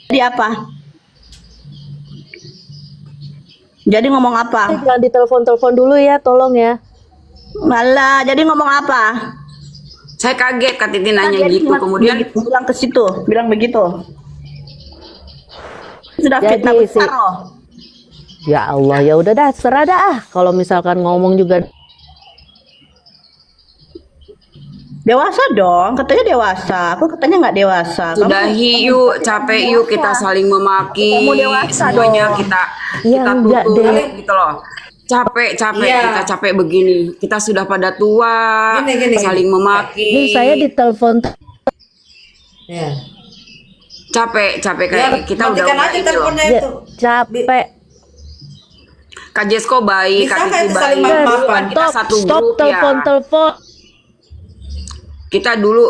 Jadi apa? Jadi ngomong apa? Jangan ditelepon-telepon dulu ya, tolong ya. Malah, jadi ngomong apa? Saya kaget Kak Titi nanya Jadi gitu, kemudian bilang ke situ, bilang begitu. Sudah Jadi fitnah besar si- loh. Ya Allah, ya udah dah, serah dah. Kalau misalkan ngomong juga Dewasa dong, katanya dewasa. Aku katanya nggak dewasa. sudahi yuk, capek yuk kita saling memaki, Kamu dewasa semuanya dong. kita Ya, enggak tutup deh. gitu loh. Capek Iya. kita capek begini. Kita sudah pada tua, Gini. saling memaki. ini saya ditelepon Ya. Capek kayak kita udah matikan aja ini loh. teleponnya ya, itu. capek. Kak Jesko baik, Bisa Kak nggak Titi itu saling baik. maaf-maafan? Dulu kan kita satu Stop grup ya. telepon-telepon. Kita dulu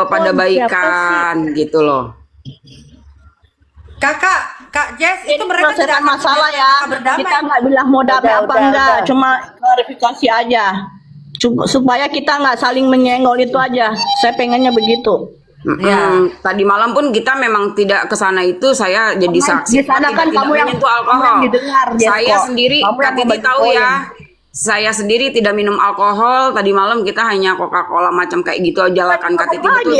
pada Siapa baikan gitu loh. Kak Jess, itu Ini mereka selesaikan tidak akan masalah ya. berdamai. Kita nggak bilang mau damai Udah, apa udah, enggak, udah. cuma klarifikasi aja. Supaya kita nggak saling menyenggol itu aja. Saya pengennya begitu. Ya. Tadi malam pun kita memang tidak ke sana itu, saya jadi saksi. Di sana kan Tidak kamu yang menyentuh alkohol. kamu yang didengar, Jesko. Saya sendiri, Kamu yang Kak Titi membagi tahu poin. ya. Saya sendiri tidak minum alkohol. Tadi malam kita hanya Coca-Cola macam kayak gitu aja lah kan Kak Titi, itu Lagi.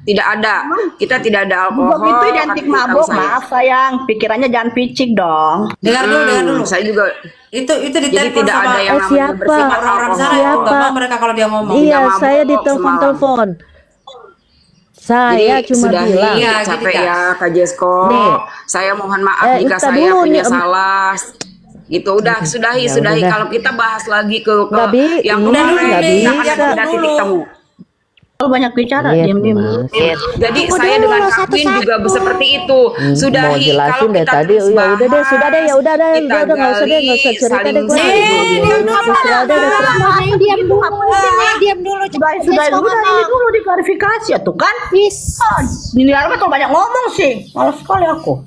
tidak ada. Kita tidak ada alkohol. Mabuk itu identik Kak Titi tahu mabuk, saya. maaf sayang. Pikirannya jangan picik dong. Dengar dulu. Saya juga Itu jadi ditelepon tidak sama ada yang namanya siapa? bersifat orang-orang alkohol. sana itu Siapa? nggak mau mereka kalau dia ngomong. Iya, mabuk saya kok ditelepon-telepon. Saya Jadi cuma sudahi, bilang. Iya, capek gini, Kak. ya Kak Jesko. Nih. Saya mohon maaf jika ntar saya dulu punya nih, salah. Gitu udah sudahi. Ya udah dah. Kalau kita bahas lagi ke yang Nggak kemarin bisa. kita kan sudah titik temu. Kalau banyak bicara, Iya, diam-diam. Mas. Jadi saya dengan Kak Queen juga seperti itu. Mau Sudahi jelasin kalau deh kita tadi. terus Ya udah deh, bahas, sudah deh, ya udah deh, kita udah nggak usah deh, nggak usah gali, cerita deh saling gue. diam dulu. Terserah deh, terserah. Diam dulu. Sudah ini dulu diklarifikasi ya tuh kan. Ini apa kalau banyak ngomong sih, malas sekali aku.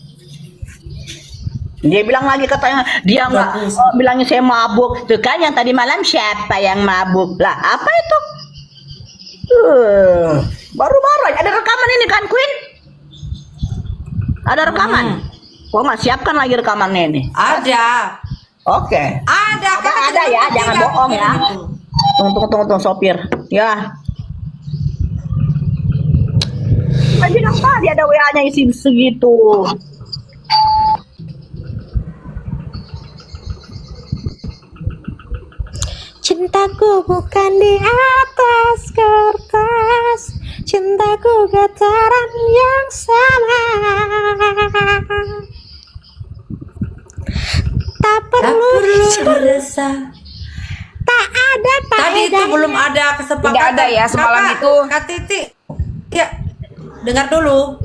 Dia bilang lagi katanya dia nggak bilangnya saya mabuk. Tuh kan yang tadi malam siapa yang mabuk? Lah apa itu? Baru marah. Ada rekaman ini kan Queen? Ada rekaman? Kok nggak siapkan lagi rekamannya ini? Ada. Oke. Ada kan? Ada ya, jangan bohong ya. Tunggu sopir. Ya. Tadi tadi ada WA-nya isi segitu. Cintaku bukan di atas kertas, cintaku getaran yang sama. Tak perlu Berasa. tak ada Tadi itu faedahnya. belum ada kesepakatan. Tidak ada ya, semalam itu. Kak Titi. Ya, dengar dulu.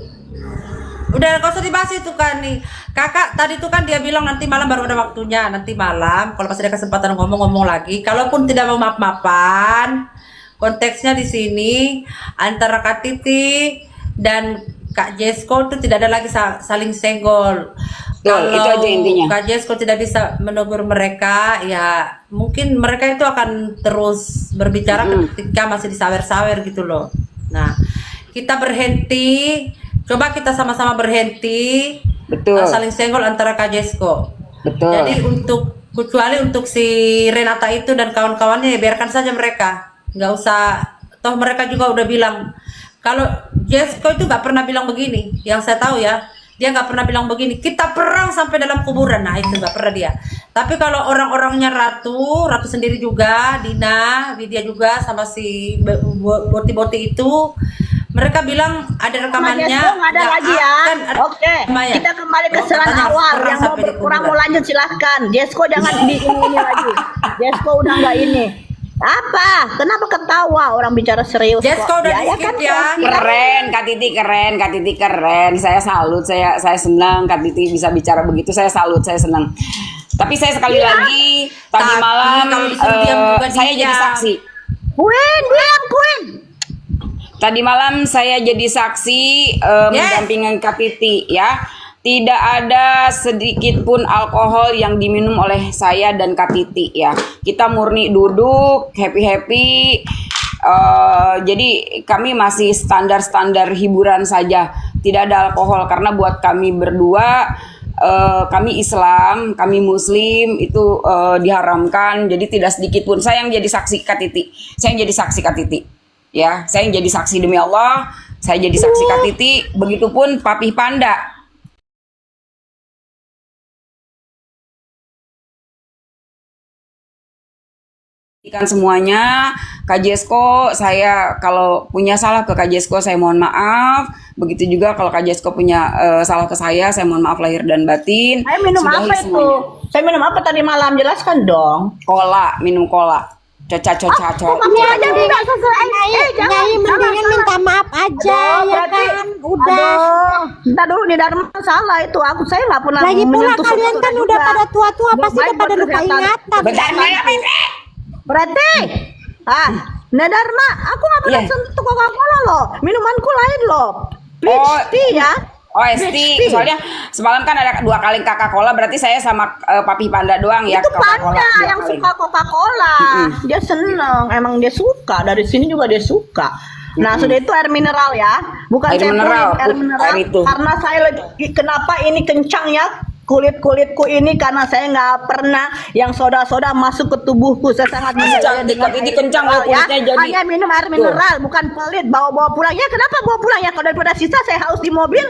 Udah gak usah dibahas itu kan nih. Kakak tadi tuh kan dia bilang nanti malam baru ada waktunya. Nanti malam kalau pas ada kesempatan ngomong-ngomong lagi. Kalaupun tidak mau maaf-maafan, konteksnya di sini antara Kak Titi dan Kak Jesko itu tidak ada lagi saling senggol. Betul, itu aja intinya. Kak Jesko tidak bisa menegur mereka, ya mungkin mereka itu akan terus berbicara ketika masih disawer-sawer gitu loh. Nah, kita berhenti, coba kita sama-sama berhenti. Betul. Saling senggol antara Kak Jesko. Betul. Jadi kecuali untuk si Renata itu dan kawan-kawannya ya biarkan saja mereka, nggak usah. Toh mereka juga udah bilang kalau Jesko itu nggak pernah bilang begini. Yang saya tahu ya, dia nggak pernah bilang begini. Kita perang sampai dalam kuburan. Nah itu nggak pernah dia. Tapi kalau orang-orangnya Ratu sendiri juga, Dina, Widya juga sama si Boti-Boti itu. Mereka bilang ada rekamannya. Jesko nggak ada nggak lagi ya. akan ada Oke. rekamannya. Kita kembali ke Oh, selang katanya awal. perang Yang mau sampai di berkurang kuburan. mau lanjut silahkan. Jesko jangan di ini lagi. Jesko udah nggak ini. Apa? Kenapa ketawa orang bicara serius? Jesko kok? udah Ya, di-skip kan, ya. Keren, Kak Titi keren, Kak Titi keren. Saya salut, saya senang Kak Titi bisa bicara begitu. Saya salut, saya senang. Tapi saya sekali lagi tadi Tapi malam kalau disuruh diam juga saya jadi diam. saksi. Queen, bilang Queen. Tadi malam saya jadi saksi mendampingi Kak Titi ya. Tidak ada sedikit pun alkohol yang diminum oleh saya dan Kak Titi ya. Kita murni duduk happy-happy Jadi kami masih standar-standar hiburan saja, tidak ada alkohol karena buat kami berdua, kami Islam, kami Muslim itu diharamkan. Jadi tidak sedikit pun saya yang jadi saksi Kak Titi, saya yang jadi saksi Kak Titi, ya, saya yang jadi saksi demi Allah, saya jadi saksi Kak Titi. Begitupun Papi Panda. Kan semuanya Kak Jesko, saya kalau punya salah ke Kak Jesko saya mohon maaf. Begitu juga kalau Kak Jesko punya salah ke saya mohon maaf lahir dan batin. Saya minum Sudahi apa itu? semuanya. Saya minum apa tadi malam? Jelaskan dong. Cola, minum cola. Coca. Kamu aja tidak sesuai. Nyai mendingan minta maaf aja ya kan. Udah. Entar dulu nih Dharma salah itu. Saya nggak pernah Lagi pula menyentuh kalian sesuatu kan juga. udah pada tua-tua Udah pasti baik udah pada buat lupa kesehatan. ingatan. Bentar saya Berarti nah Dharma, aku nggak pernah Iya. sentuh Coca-Cola loh. Minumanku lain loh. Peach tea ya. Oh, Esti, soalnya semalam kan ada 2 kali Coca-Cola, berarti saya sama Papi Panda doang ya. Itu Coca-Cola Panda 2 yang kali. suka Coca-Cola. Dia seneng, emang dia suka. Dari sini juga dia suka. Nah, sudah itu air mineral ya, bukan Air saya mineral, air mineral. air itu. Karena saya lagi kenapa ini kencang ya kulitku ini karena saya nggak pernah yang soda-soda masuk ke tubuhku. Saya sangat menjaga Kencang, ini kencang loh kulitnya jadi. Hanya minum air mineral, bukan pelit. Bawa pulang ya. Kenapa bawa pulang ya? Kalau daripada sisa saya haus di mobil,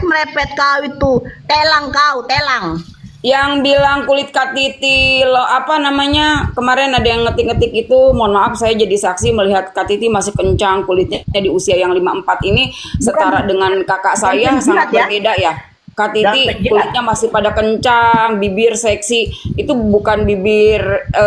merepet kau itu. Telang. Yang bilang kulit Kak Titi lo apa namanya kemarin ada yang ngetik-ngetik itu, mohon maaf saya jadi saksi melihat Kak Titi masih kencang kulitnya di usia yang 54 ini setara dengan kakak saya penjilat sangat ya. berbeda ya. Kak Titi Jangan penjilat. kulitnya masih pada kencang, bibir seksi, itu bukan bibir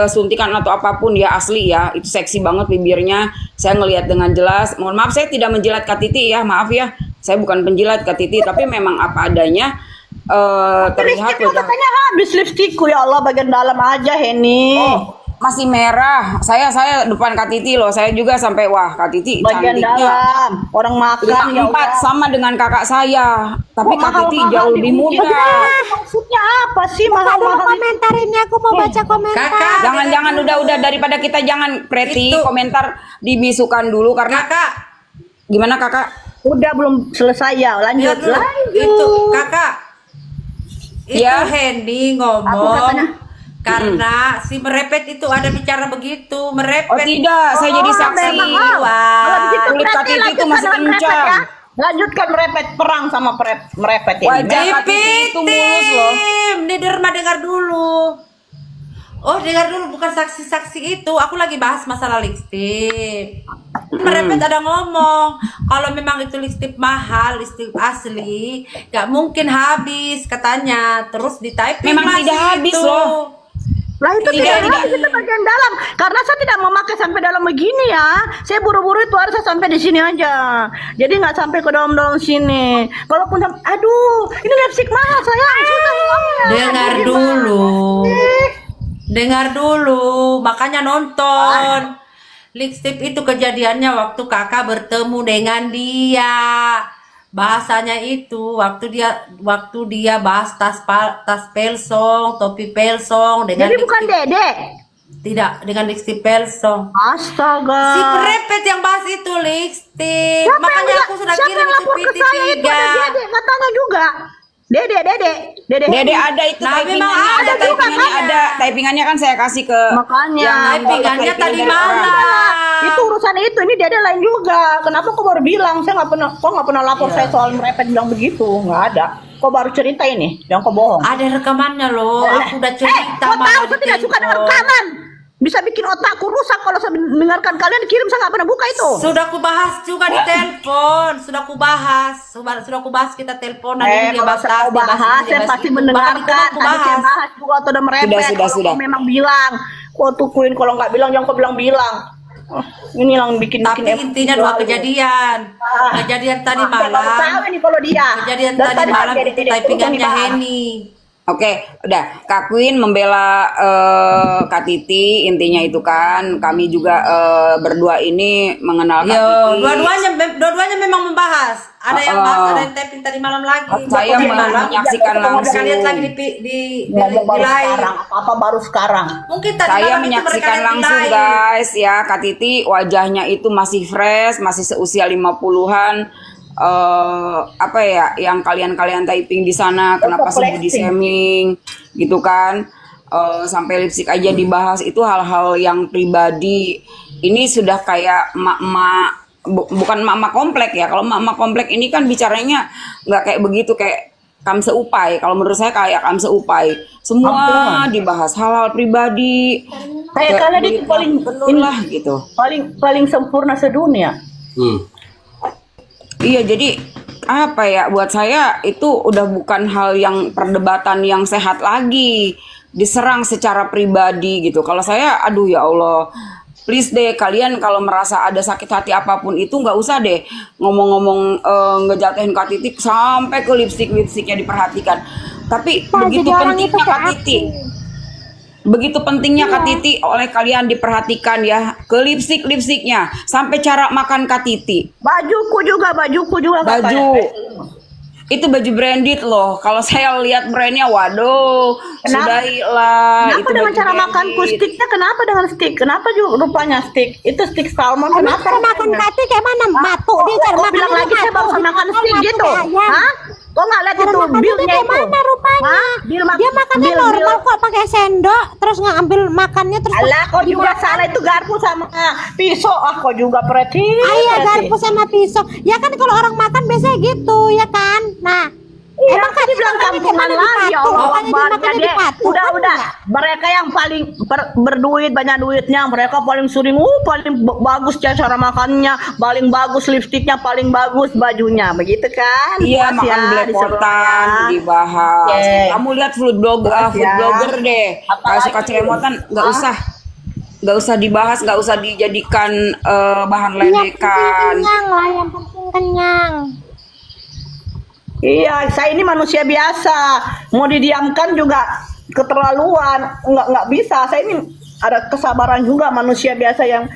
suntikan atau apapun ya, asli ya, itu seksi banget bibirnya, saya ngelihat dengan jelas. Mohon maaf saya tidak menjilat Kak Titi ya, maaf ya, saya bukan penjilat Kak Titi, tapi memang apa adanya. Terlihat Lipstikku udah katanya habis lipstikku ya Allah bagian dalam aja Heni. masih merah. Saya depan Kak Titi loh. Saya juga sampai wah Kak Titi Bagian cantiknya. dalam orang makan ya 54 udah. sama dengan kakak saya. Tapi Oh, Kak Titi mahal-mahal jauh lebih dipuji. muda. Maksudnya apa sih Dulu mahal-mahal? komentar ini aku mau baca komentar. Kakak, Jangan udah daripada kita jangan Preti Itu. komentar dibisukan dulu karena Kakak, gimana Kakak? Udah belum selesai ya, lanjut. lihat dulu. Itu kakak. Itu Ya. Hendy Apa ngomong katanya? karena si merepet itu ada bicara begitu, merepet. Oh tidak, saya jadi saksi. memang. Wah. Kalau begitu Kulit berarti Kak Titi itu lanjutkan masih dengan merepet kencang. ya. Lanjutkan merepet, perang sama merepet ini. Wajah Kak Titi itu mulus loh. Nih Derma dengar dulu. Oh dengar dulu, bukan saksi-saksi itu. Aku lagi bahas masalah lipstick. Merepet ada ngomong kalau memang itu lipstick mahal, lipstick asli, gak mungkin habis katanya. Terus di typing Memang masih tidak habis itu. loh. Lah itu Tidak. tidak habis, itu bagian dalam. Karena saya tidak memakai sampai dalam begini ya. Saya buru-buru itu harus sampai di sini aja. Jadi nggak sampai ke dalam-dalam sini. Kalaupun aduh, ini lipstick mahal sayang. Susah uangnya. Dengar dulu. Dengar dulu, makanya nonton. Lipstick itu kejadiannya waktu kakak bertemu dengan dia. Bahasanya itu waktu dia bahas tas pelsong, topi pelsong dengan Jadi bukan lipstick- Dede. tidak dengan lipstick pelsong. Astaga. Si merepet yang bahas itu lipstick. Siapa yang Makanya bilang- aku sudah siapa kirim yang ke lapor ke PT3. saya itu ada Dede katanya juga. Dede. Dede ada itu Nah, typingannya, memang ada ada juga, typingannya, kan? ada typingannya kan saya kasih ke Makanya. yang Typingannya typing tadi dari orang. malam. Itu urusan itu, ini Dede lain juga. Kenapa kok baru bilang? Saya nggak pernah lapor Iya. saya soal merepet bilang begitu, nggak ada. Kok baru cerita ini? Yang kok bohong? Ada rekamannya loh. Aku udah cerita kok tahu malah saya di tidak suka dengan telepon. rekaman. Bisa bikin otakku rusak kalau saya mendengarkan kalian kirim, saya nggak pernah buka itu. Sudah ku bahas juga di telepon. Sudah ku bahas kita teleponan ini dia Kalau bahas, saya dia bahas bahas, ini, dia saya bahas pasti itu. mendengarkan. Bahkan itu Tadi aku saya bahas juga atau udah merepet. Sudah. Kalau kau memang bilang, kau tukuin kalau nggak bilang, jangan kau bilang. Ini yang bikin Tapi intinya dua kejadian. Kejadian tadi Saya baru malam. tahu ini kalau dia. Kejadian Dan tadi malam Dede itu typingannya Henny. Oke, udah. Kak Queen membela Kak Titi, intinya itu kan. Kami juga berdua ini mengenal Kak Yo, Titi. dua-duanya memang membahas. Ada yang bahas, ada yang tapping tadi malam lagi. Saya menyaksikan langsung. Lihat lagi di Ngomong baru live. sekarang, apa baru sekarang. Mungkin tadi Saya malam itu mereka menyaksikan lihat di langsung live. guys ya, Kak Titi wajahnya itu masih fresh, masih seusia 50-an. Apa ya yang kalian typing di sana, kenapa sih body shaming gitu kan. Sampai lipstick aja dibahas, itu hal-hal yang pribadi. Ini sudah kayak emak-emak, bukan emak-emak komplek ya. Kalau emak-emak komplek ini kan bicaranya nggak kayak begitu, kayak kamseupai. Kalau menurut saya kayak kamseupai. Semua dibahas hal-hal pribadi. Kayak kalian itu paling inilah gitu. paling sempurna sedunia. Iya, jadi apa ya, buat saya itu udah bukan hal yang perdebatan yang sehat lagi, diserang secara pribadi gitu. Kalau saya, aduh ya Allah, please deh kalian kalau merasa ada sakit hati apapun itu nggak usah deh ngomong-ngomong ngejatuhin Kak Titi sampai ke lipstiknya diperhatikan. Tapi begitu pentingnya Kak Titi. Begitu pentingnya Kak Titi oleh kalian diperhatikan ya, ke lipstiknya sampai cara makan Kak Titi. Bajuku juga Baju itu baju branded loh. Kalau saya lihat brandnya, waduh, sudahlah. Kenapa Itu dengan baju cara branded. makanku sticknya? Kenapa dengan stick? Kenapa juga rupanya stick? Itu stick salmon. Emang Kenapa? cara makan Kati kayak mana? Batu dia cara Kok makan bilang lagi saya baru makan stick gitu? Hah? Kok nggak lihat Cara itu makan build-nya kayak itu? mana rupanya? Hah? Dia makannya normal kok, pakai sendok terus ngambil makannya terus. Alah, kau juga salah, itu garpu sama pisau. Kau juga perhati. Iya, garpu sama pisau. Ya kan kalau orang makan biasanya gitu, ya kan? Nah, Emang tadi bilang kampungan lagi, ya Allah Akbar. Jadi udah. Mereka yang paling berduit, banyak duitnya, mereka paling sering, paling bagus cara makannya, paling bagus lipstiknya, paling bagus bajunya, begitu kan? Iya, Puas makan ya, belepotan diserukan. dibahas. Oke. Kamu lihat food blogger deh. Kalau suka ceremotan nggak usah dibahas, nggak usah dijadikan bahan ledekan. kenyang lah, yang penting kenyang. Iya, saya ini manusia biasa. Mau didiamkan juga keterlaluan. Nggak bisa. Saya ini ada kesabaran juga, manusia biasa yang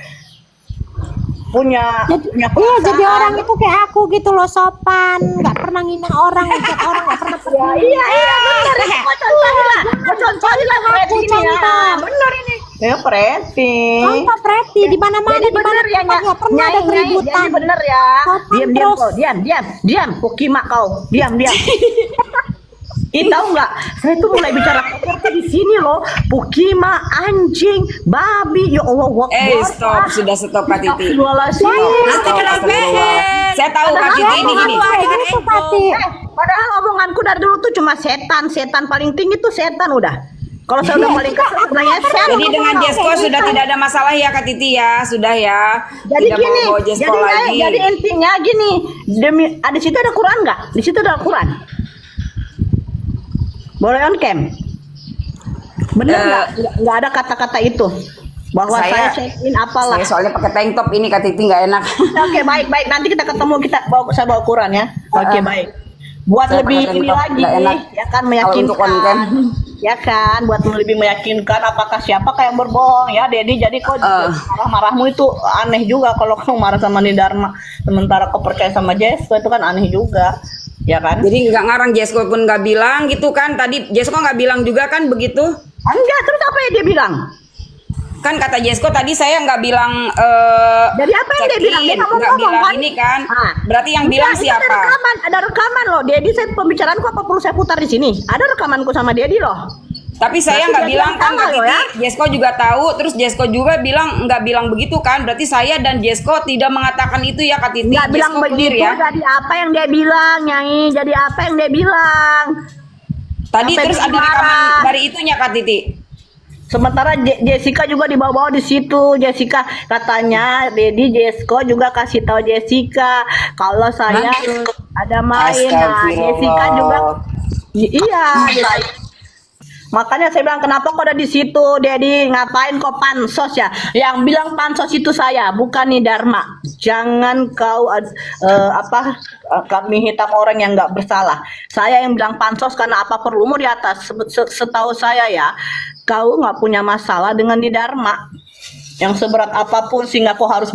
punya Iya, perasaan. jadi orang itu kayak aku gitu loh, sopan, nggak pernah ngina orang, ngejat orang, nggak pernah Iya, benar. Kau contohilah Preti ini ya. Benar ini. Ya Preti. Contoh Preti di mana-mana, Jadi di mana bener ya, nggak pernah ada keributan. Jadi bener ya. Sopan Diam terus. kau, diam. Pukima kau. Diam. Ih, tahu nggak? Saya tuh mulai bicara kotor di sini loh. Pukima, anjing, babi. Ya Allah, Stop Kak Titi. Nanti kena Stop. PN. Saya tahu Kak Titi ini gini. Itu Kati. Padahal omonganku dari dulu tuh cuma setan paling tinggi tuh setan udah. Kalau saya udah paling kesel sebenarnya setan. Jadi dengan Jesko sudah tidak ada masalah ya Kak Titi ya, sudah ya. Jadi Tidak gini, mau bawa Jesko lagi. jadi intinya gini, ada situ ada Quran nggak? Di situ ada Quran. Boleh on cam? Bener nggak ada kata-kata itu bahwa saya check in apalah. Saya soalnya pakai tank top ini Kak Titi nggak enak. Oke, baik. Nanti kita ketemu, saya bawa Quran ya. Oke, baik. Buat Saya lebih pakai ini laptop, lagi, nggak enak. ya kan, Kalau untuk konten. meyakinkan. Ya kan, buat lebih meyakinkan apakah siapa yang berbohong ya, Dedi. Jadi kok marah-marahmu itu aneh juga kalau kamu marah sama Nidarma, sementara kau percaya sama Jesko, itu kan aneh juga. Ya kan? Jadi nggak ngarang, Jesko pun nggak bilang gitu kan. Tadi Jesko nggak bilang juga kan begitu. Enggak, terus apa yang dia bilang? Kan kata Jesko tadi saya nggak bilang Jadi apa yang dia bilang? Dia nggak mau nggak ngomong bilang kan? ini kan. Ah. Berarti yang bilang Enggak, itu siapa? Ada rekaman loh. Dedi, saya pembicaraanku apa perlu saya putar di sini? Ada rekamanku sama Dedi loh. Tapi saya Berarti nggak dia bilang bilang kan sama Kak lo Titi. ya? Jesko juga tahu. Terus Jesko juga bilang nggak bilang begitu kan. Berarti saya dan Jesko tidak mengatakan itu ya Kak Titi. Nggak bilang Jesko clear begitu, ya. jadi apa yang dia bilang, Nyai? Jadi apa yang dia bilang? Tadi Sampai terus ada marah. rekaman dari itunya Kak Titi. Sementara Jessica juga dibawa-bawa di situ. Jessica katanya, Dedi Jesko juga kasih tahu Jessica kalau saya ada main. Nah, Jessica juga, iya. Makanya saya bilang, kenapa kok ada di situ, Dedi? Ngapain kok pansos ya? Yang bilang pansos itu saya, bukan Nidarma. Jangan kau kami hitam orang yang nggak bersalah. Saya yang bilang pansos karena apa perlumu di atas. Setahu saya ya, kau nggak punya masalah dengan di Dharma yang seberat apapun sehingga kau harus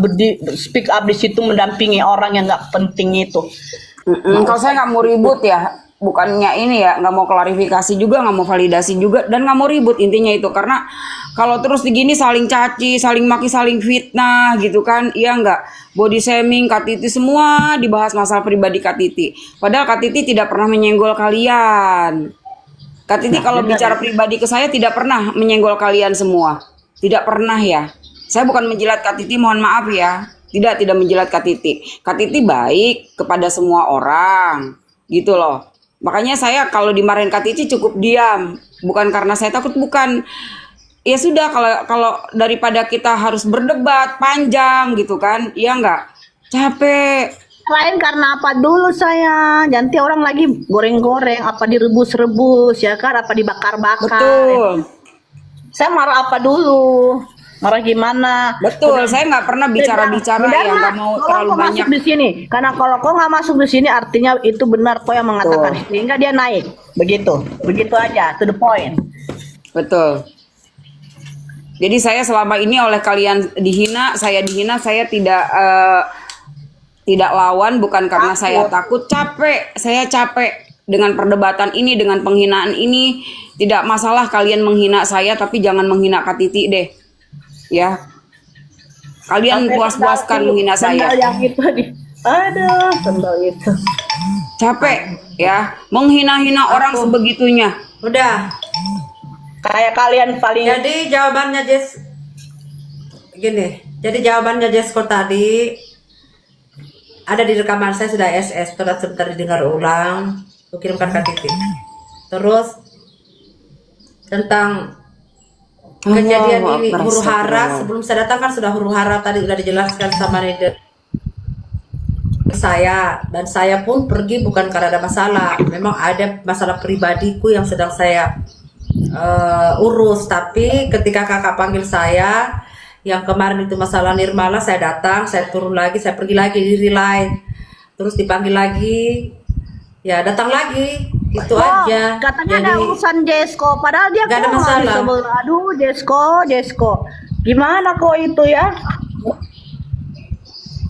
speak up di situ mendampingi orang yang nggak penting itu. Kalau saya nggak mau ribut ya, bukannya ini ya, nggak mau klarifikasi juga, nggak mau validasi juga, dan nggak mau ribut intinya itu. Karena kalau terus begini saling caci, saling maki, saling fitnah gitu kan, iya nggak, body shaming, Kak Titi semua dibahas masalah pribadi Kak Titi. Padahal Kak Titi tidak pernah menyenggol kalian. Kak Titi kalau bicara pribadi ke saya tidak pernah menyenggol kalian semua, tidak pernah ya. Saya bukan menjilat Kak Titi, mohon maaf ya. Tidak menjilat Kak Titi. Kak Titi baik kepada semua orang, gitu loh. Makanya saya kalau dimarahin Kak Titi cukup diam, bukan karena saya takut, bukan. Ya sudah, kalau daripada kita harus berdebat panjang gitu kan, ya enggak, capek. Lain karena apa dulu saya, nanti orang lagi goreng-goreng, apa direbus-rebus ya kan, apa dibakar-bakar. Betul. Saya marah apa dulu? Marah gimana? Betul, saya nggak pernah bicara-bicara yang nggak mau terlalu banyak. Masuk di sini, karena kalau kau nggak masuk di sini, artinya itu benar kau yang mengatakan, sehingga dia naik, begitu aja, to the point. Betul. Jadi saya selama ini oleh kalian dihina, saya tidak lawan, bukan karena saya takut, saya capek dengan perdebatan ini, dengan penghinaan ini. Tidak masalah kalian menghina saya, tapi jangan menghina Kak Titi deh. Ya, kalian puas-puaskan menghina saya. Aduh, sendal itu. Capek ya, menghina-hina orang sebegitunya. Udah. Kayak kalian paling. Jadi jawabannya Jess gini. Jadi jawabannya Jesko tadi ada di rekaman, saya sudah SS, sebentar didengar ulang, aku kirimkan ke Titi. Terus tentang kejadian ini huru hara, sebelum saya datang kan sudah huru hara tadi sudah dijelaskan sama leader saya, dan saya pun pergi bukan karena ada masalah, memang ada masalah pribadiku yang sedang saya urus. Tapi ketika kakak panggil saya yang kemarin itu masalah Nirmala, saya datang, saya turun lagi, saya pergi lagi di Relay, terus dipanggil lagi, ya datang lagi. Itu aja. Katanya jadi, ada urusan Jesko, padahal dia gak ada masalah. Aduh, Jesko, gimana kok itu ya?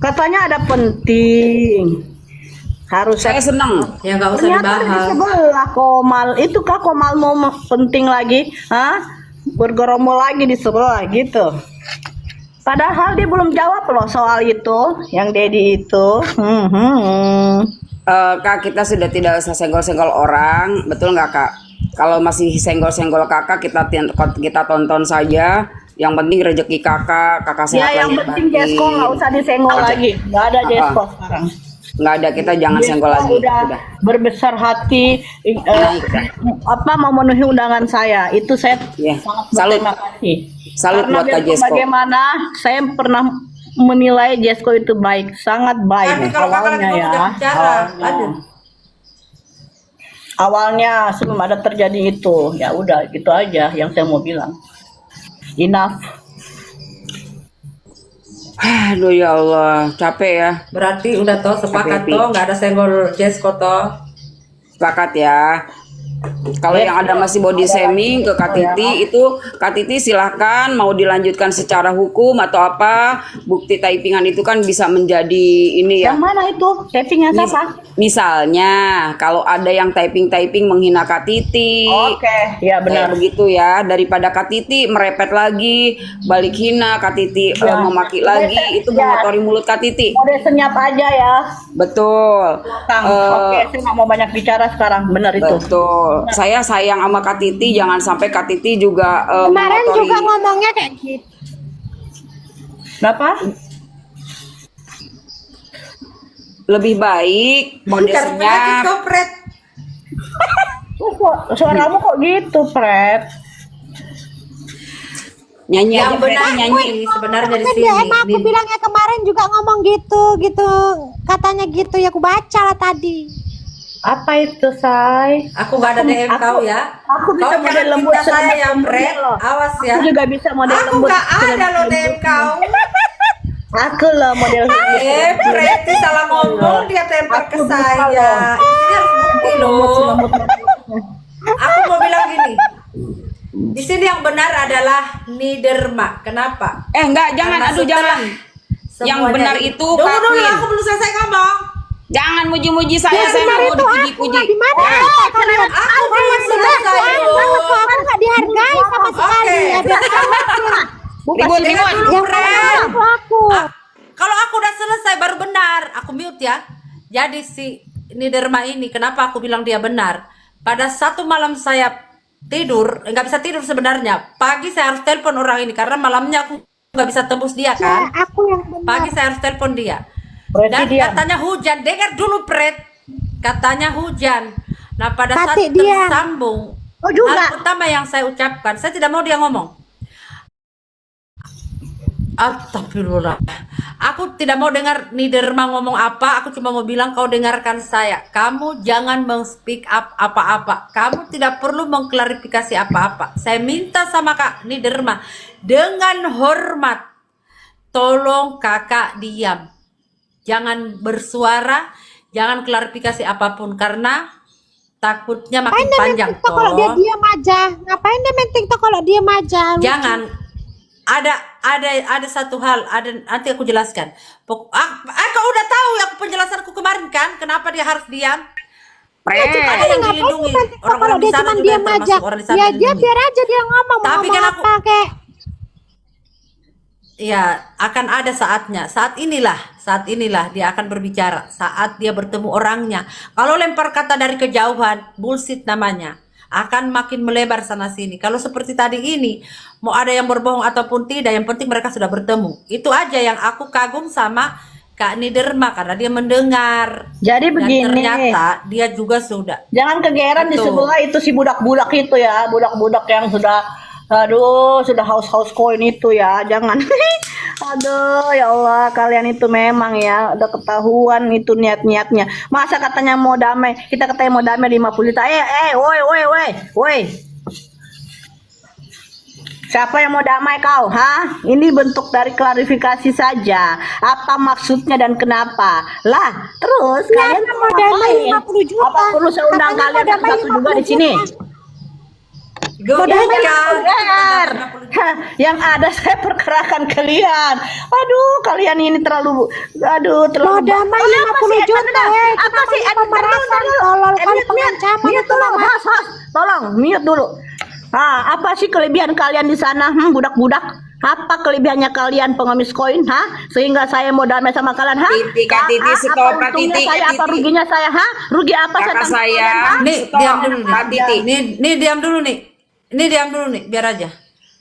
Katanya ada penting. Harus Saya senang. ya nggak usah ternyata ada di dibahas. sebelah Komal. Itu kah Komal mau penting lagi? Hah? Bergerombol lagi di sebelah gitu. Padahal dia belum jawab loh soal itu, yang Dedi itu. Kak, kita sudah tidak usah senggol-senggol orang, betul nggak Kak? Kalau masih senggol-senggol kakak, kita tonton saja. Yang penting rezeki kakak sehat Ya, yang lahir penting batin. Jesko nggak usah disenggol lagi. Nggak ada Jesko sekarang. Nggak ada, kita jangan Jesko senggol lagi. udah berbesar hati, memenuhi undangan saya. Itu saya Ya. sangat Salut. berterima kasih. Salut Karena buat Kak biarpun Jesko. bagaimana, saya pernah menilai Jesko itu baik, sangat baik. Tapi kalau kakak lagi Awalnya mau ya. bicara, aduh. Awalnya sebelum ada terjadi itu, ya udah gitu aja yang saya mau bilang. Enough. Aduh ya Allah, capek ya. Berarti udah toh sepakat Happy. toh, nggak ada senggol Jesko toh. Sepakat ya. Kalau yang ada masih body shaming ke Kak Titi, itu Kak Titi silahkan mau dilanjutkan secara hukum atau apa. Bukti typingan itu kan bisa menjadi ini ya. Yang mana itu? Tapingnya siapa? Misalnya kalau ada yang typing menghina Kak Titi. Oke, ya benar. Kayak begitu ya, daripada Kak Titi merepet lagi, balik hina, Kak Titi Ya. memaki lagi, itu Ya. mengotori mulut Kak Titi. Udah senyap aja ya. Betul. Kang. Oke, saya nggak mau banyak bicara sekarang. Benar itu. Betul. Saya sayang sama Kak Titi, jangan sampai Kak Titi juga Kemarin mengotori. juga ngomongnya kayak gitu. Kenapa? Lebih baik mode senyap. Kopret. Kok suaramu kok gitu, Fred? Nyanyi aja, Yang benar Fred, nyanyi. sebenarnya di Kan sini. DM aku bilangnya kemarin juga ngomong gitu. Katanya gitu ya, aku baca lah tadi. Apa itu, Say? Aku nggak ada DM kau ya. Aku bisa Kau model jangan lembut fitnah saya yang lembut Fred. loh. Awas ya. Aku juga bisa model Aku lembut. nggak ada loh DM kau. Aku loh model Preti salah ngomong dia tempel ke saya. Ini harus bukti loh. Aku mau bilang gini. Di sini yang benar adalah Niderma. Kenapa? Enggak, jangan, Karena aduh setelah jangan. Yang semuanya benar di- itu Tunggu Kak dulu, Queen. aku belum selesai ngomong. Jangan muji-muji saya nggak mau dipuji-puji. Di mana? Aku belum selesai loh. Aku nggak dihargai sama sekali. Oke. Ada Ribut, ribut. yang benar itu aku. Kalau aku udah selesai baru benar, aku mute ya. Jadi si Niderma ini kenapa aku bilang dia benar? Pada satu malam saya tidur, nggak bisa tidur sebenarnya. Pagi saya harus telepon orang ini karena malamnya aku nggak bisa tembus dia kan. Aku yang benar. Pagi saya harus telepon dia. Berarti Dan dia katanya hujan. Dengar dulu Pret. Katanya hujan. Nah pada saat Tapi dia- tersambung, Oh, juga. hal pertama yang saya ucapkan, saya tidak mau dia ngomong. Astagfirullah. Aku tidak mau dengar Niderma ngomong apa. Aku cuma mau bilang kau dengarkan saya. Kamu jangan meng-speak up apa-apa. Kamu tidak perlu mengklarifikasi apa-apa. Saya minta sama Kak Niderma dengan hormat. Tolong kakak diam. Jangan bersuara. Jangan klarifikasi apapun. Karena takutnya makin Ngapain dia main panjang. TikTok kalau dia toh. diam aja? Ngapain dia main TikTok kalau diam aja? Lucu. Jangan. Ada satu hal, nanti aku jelaskan. Kau udah tahu ya penjelasanku kemarin kan? Kenapa dia harus diam? Pret. Ada yang Ngapain dilindungi. dia main TikTok kalau Orang-orang di dia sana cuma juga diam aja? termasuk orang di sana Ya dia dilindungi. biar aja dia ngomong. Mau Tapi ngomong kan aku- apa kek? Ya, akan ada saatnya. Saat inilah dia akan berbicara. Saat dia bertemu orangnya. Kalau lempar kata dari kejauhan, bullshit namanya. Akan makin melebar sana sini. Kalau seperti tadi ini, mau ada yang berbohong ataupun tidak, yang penting mereka sudah bertemu. Itu aja yang aku kagum sama Kak Niderma karena dia mendengar. Jadi Dan begini. ternyata dia juga sudah. Jangan kegeeran di Betul. sebelah itu si budak-budak itu ya, budak-budak yang sudah sudah haus-haus koin itu ya, jangan. Aduh, ya Allah, kalian itu memang ya udah ketahuan itu niat-niatnya. Masa katanya mau damai, kita katanya mau damai 50 juta. Woi. Siapa yang mau damai kau? Hah? Ini bentuk dari klarifikasi saja. Apa maksudnya dan kenapa? Lah, terus kalian mau damai 50 juta? Apa perlu saya undang Katanya kalian mau damai satu juga di 50 sini? juta. Benar. Yang ada saya perkerakan kalian. Aduh, kalian ini terlalu Mau damai 50 juta ya. Apa sih? Pemerasan tolol kan pengancaman Mute itu dulu, namanya. Has. Tolong, mute dulu. Apa sih kelebihan kalian di sana? Budak-budak. Apa kelebihannya kalian pengemis koin, sehingga saya mau damai sama kalian, Titi, Kak Titi, Apa stop, Kak untungnya Titi, saya, Kak apa Titi. ruginya saya, Rugi apa Kakak tanpa saya. kalian, Nih, Stop, diam dulu Kak Titi. nih. Nih, diam dulu nih. Ini diam dulu nih, biar aja.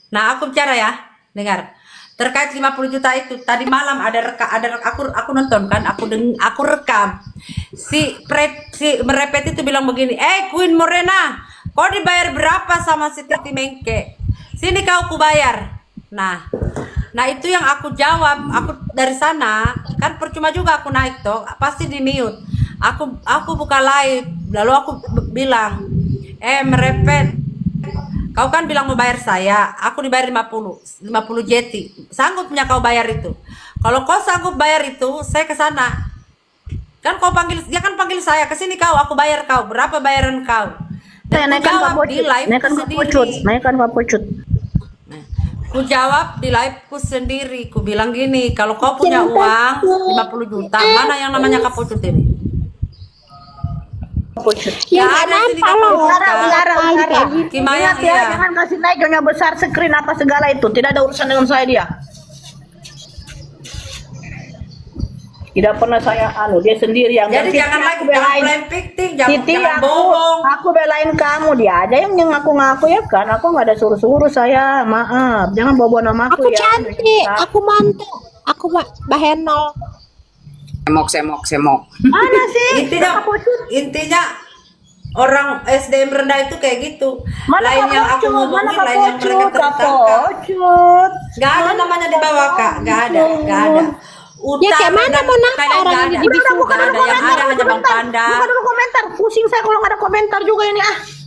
Nah, aku bicara ya. Dengar. Terkait 50 juta itu, tadi malam aku nonton kan, aku rekam. Si merepet itu bilang begini, Queen Morena, kau dibayar berapa sama si Titi Mengke? Sini kau bayar. Nah itu yang aku jawab. Aku dari sana kan percuma juga aku naik toh, pasti di mute. Aku buka live, lalu aku bilang, merepet, kau kan bilang mau bayar saya, aku dibayar 50 jeti. Sanggup punya kau bayar itu? Kalau kau sanggup bayar itu, saya ke sana. Kan dia kan panggil saya ke sini kau, aku bayar kau. Berapa bayaran kau? Dan aku naikkan jawab Pak di Pucut, live naikkan Pak sendiri. Pucut, naikkan Pak Pucut. Ku jawab di liveku sendiri. Ku bilang gini, kalau kau punya uang 50 juta, mana yang namanya Kapucut ini? Ya Nggak ada sini nampak loh. Lara. Kimaya Ingat ya, iya. jangan kasih naik nyonya besar screen apa segala itu. Tidak ada urusan dengan saya dia. Tidak pernah saya dia sendiri yang Jadi dan jangan Titi lagi aku jangan belain. blame victim, jangan, Titi jangan aku bohong. belain kamu, dia aja yang ngaku-ngaku ya kan. Aku nggak ada suruh-suruh saya. Maaf, jangan bawa nama Aku aku ya. cantik, aku mantap, aku bahenol. Semok. Mana sih? Intinya, Kak Pucut? intinya orang SDM rendah itu kayak gitu. Mana Lain Kak yang aku Pucut? Mana ngomongin, Kak lain yang mereka Pucut? Kak tersangka. Pucut. Gak ada namanya di bawah kak, gak ada. Ya, kayak mana dan mau nangkap kalian orang nggak ini ada. di bisu, Nggak ada, yang ada hanya Bang Panda. Buka dulu komentar. Pusing saya kalau nggak ada komentar juga ini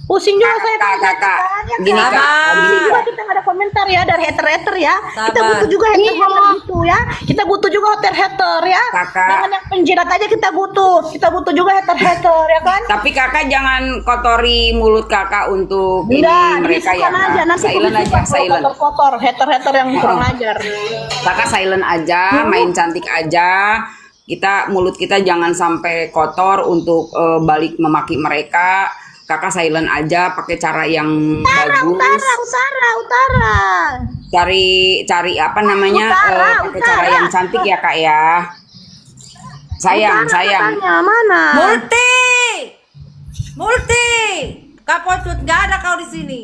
Pusing juga saya Kakak, gini Kak. Kak, Pusing juga kita nggak ada komentar ya dari hater-hater ya. Kita Sabar. butuh juga hater-hater gitu ya. Kita butuh juga hater-hater ya. Kakak. Jangan yang penjilat aja kita butuh. Kita butuh juga hater-hater ya kan. Tapi kakak jangan kotori mulut kakak untuk Enggak, ini mereka ya. disukan aja nanti Silent aja, silent. kotor-kotor, hater-hater yang kurang ajar. Kakak silent aja, main cantik aja. Kita mulut kita jangan sampai kotor untuk balik memaki mereka. Kakak silent aja, pakai cara yang bagus. Utara. Cari apa namanya? Pakai Utara. cara yang cantik ya kak ya. Sayang. Katanya, mana? Multi, Kak Pocut nggak ada kau di sini.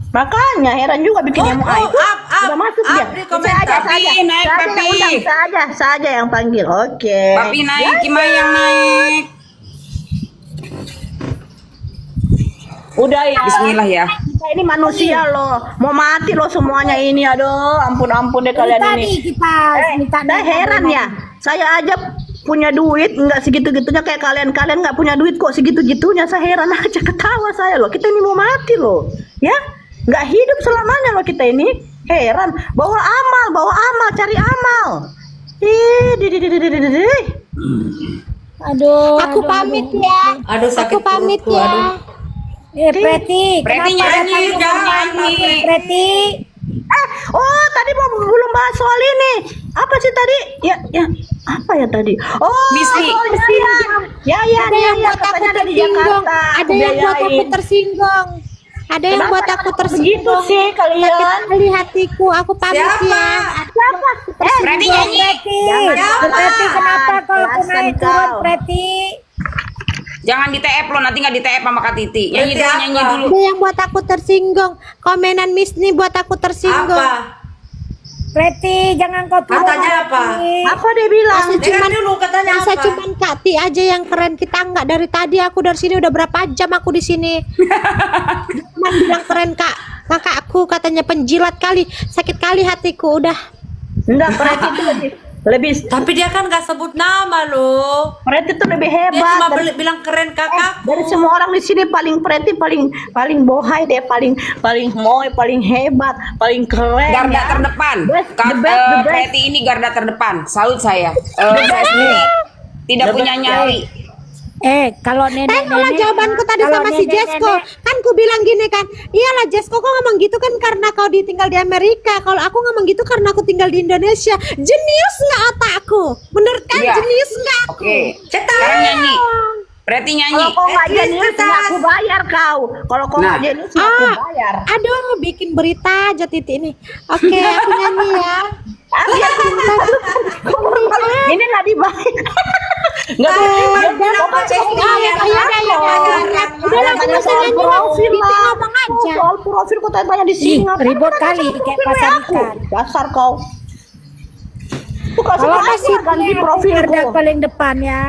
Makanya heran juga bikin yang up, udah masuk dia. di komentar. Papi, naik, Papi. Saja yang panggil. Oke. Papi naik, Kima yang naik. Udah ya. Bismillah ya. Kita ini manusia loh. Mau mati loh semuanya ini. Aduh, ampun deh kalian Tadi ini. kita minta Saya heran ya. Saya aja punya duit nggak segitu-gitunya kayak kalian nggak punya duit kok segitu-gitunya. Saya heran aja, ketawa saya loh. Kita ini mau mati loh. Ya? Nggak hidup selamanya loh kita ini. Heran. Bawa amal, cari amal. Aduh, aku pamit ya. Aduh, sakit Aku pamit perutku, ya. aduh. Preti, Preti kenapa nyanyi, kamu jangan nyanyi? nyanyi. Preti, Oh, tadi belum bahas soal ini. Apa sih tadi? Ya, apa ya tadi? Oh, Misli. soal ya, ada yang buat aku katanya ada di tersinggung. Jakarta. Ada yang buat aku biayain. tersinggung. Ada yang Kenapa buat aku begitu tersinggung. sih kalian? Sakit kali hatiku. Aku pamit Siapa? ya. Siapa? Preti nyanyi. Jangan. Preti, kenapa kalau aku Belasan naik turun, kau. Preti? Jangan di TF lo, nanti nggak di TF sama Kak Titi. Nyanyi Berarti dulu, apa? nyanyi dulu. Ada yang buat aku tersinggung. Komenan Miss nih buat aku tersinggung. Apa? Preti, jangan kau turun. Katanya apa? Apa dia bilang? Dengar dulu katanya Masa apa? cuman Kak Ti aja yang keren, kita enggak. Dari tadi aku dari sini udah berapa jam aku di sini. Cuman bilang keren kakakku katanya penjilat kali, sakit kali hatiku udah. Enggak, Preti itu lebih Tapi dia kan nggak sebut nama loh. Preti itu lebih Dia hebat. cuma bilang keren kakak. Dari semua orang di sini paling Preti paling bohai deh, paling moy, paling hebat, paling keren. Garda ya. terdepan. The best. Preti ini garda terdepan. Salut saya. Saya sendiri tidak punya nyali. Kalau Tengoklah jawabanku tadi sama si Jesko. Kan ku bilang gini kan, iyalah Jesko kok ngomong gitu kan karena kau ditinggal di Amerika. Kalau aku ngomong gitu karena aku tinggal di Indonesia. Jenius nggak otakku? Bener kan? Iya. Jenius nggak aku? Oke. Sekarang nyanyi. Preti nyanyi. Kalau kau nggak jenius nggak aku bayar kau. Kalau kau nggak Nah. jenius nggak aku bayar. Aduh, bikin berita aja Titi ini. Oke, aku nyanyi ya. Biar ini nggak dibayar. Nggak Udah lah, aku bisa nyanyi profil Titi lah. ngomong aja. Soal profil kau tanya di sini. Ribut kali kayak pasar ikan. Dasar kau. Bukan Kalau sengaja masih ganti profilku. paling depan ya.